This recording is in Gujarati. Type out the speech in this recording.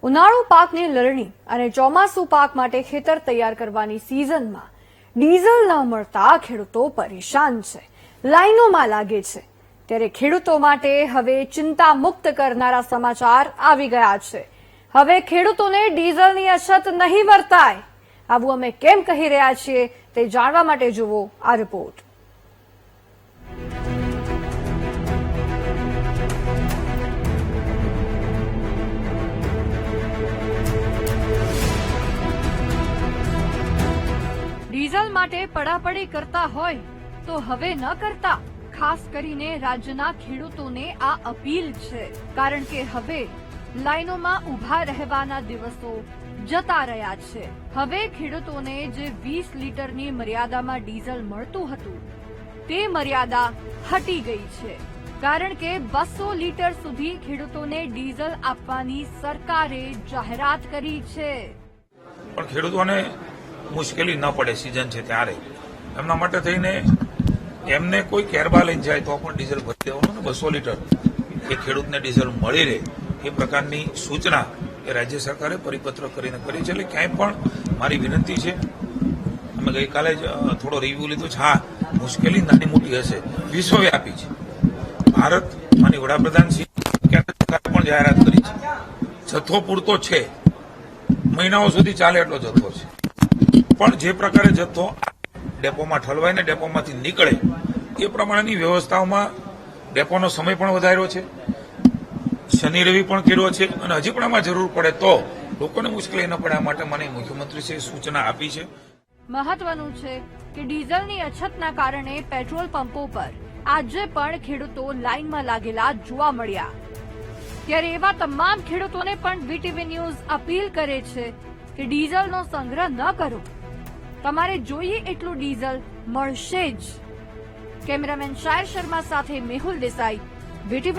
ઉનાળુ પાકની લણણી અને ચોમાસુ પાક માટે ખેતર તૈયાર કરવાની સિઝનમાં ડીઝલ ન મળતા ખેડૂતો પરેશાન છે, લાઈનોમાં લાગે છે। ત્યારે ખેડૂતો માટે હવે ચિંતા મુક્ત કરનારા સમાચાર આવી ગયા છે। હવે ખેડૂતોને ડીઝલની અછત નહીં વર્તાય। આવું અમે કેમ કહી રહ્યા છીએ તે જાણવા માટે જુઓ આ રિપોર્ટ। ડીઝલ માટે પડાપડી કરતા હોય તો હવે ન કરતા। ખાસ કરીને રાજ્યના ખેડૂતોને આ અપીલ છે, કારણ કે હવે લાઈનોમાં ઊભા રહેવાના દિવસો જતા રહ્યા છે। હવે ખેડૂતોને જે 20 લીટરની મર્યાદામાં ડીઝલ મળતું હતું તે મર્યાદા હટી ગઈ છે, કારણ કે 200 લીટર સુધી ખેડૂતોને ડીઝલ આપવાની સરકારે જાહેરાત કરી છે। પણ ખેડૂતોને મુશ્કેલી ન પડે, સીઝન છે ત્યારે એમના માટે થઈને એમને કોઈ કેરબા લઈને જાય તો પણ ડીઝલ ભરી દેવાનું ને 200 લીટર એ ખેડૂતને ડીઝલ મળી રહે એ પ્રકારની સૂચના એ રાજ્ય સરકારે પરિપત્ર કરીને કરી છે। એટલે ક્યાંય પણ મારી વિનંતી છે, અમે ગઈકાલે જ થોડો રિવ્યુ લીધો છે। હા, મુશ્કેલી નાની મોટી હશે, વિશ્વવ્યાપી છે। ભારત માની વડાપ્રધાન શ્રી સરકારે પણ જાહેરાત કરી છે, જથ્થો પૂરતો છે, મહિનાઓ સુધી ચાલે એટલો જથ્થો છે। પણ જે પ્રકારે જથ્થો ડેપોમાં ઠલવાઈને ડેપોમાંથી નીકળે એ પ્રમાણેની વ્યવસ્થાઓમાં ડેપોનો સમય પણ વધાર્યો છે, શનિ રવિ પણ કર્યો છે, અને હજી પણ આમાં જરૂર પડે તો લોકોને મુશ્કેલી ન પડે આ માટે મને મુખ્યમંત્રીશ્રીએ સૂચના આપી છે। મહત્વનું છે કે ડીઝલની અછતના કારણે પેટ્રોલ પંપો પર આજે પણ ખેડૂતો લાઈનમાં લાગેલા જોવા મળ્યા। ત્યારે એવા તમામ ખેડૂતોને પણ વીટીવી ન્યૂઝ અપીલ કરે છે કે ડીઝલનો સંગ્રહ ન કરો, તમારે જોઈએ એટલું ડીઝલ મળશે જ। કેમેરામેન શાયર શર્મા સાથે મેહુલ દેસાઈ, વીટીવી।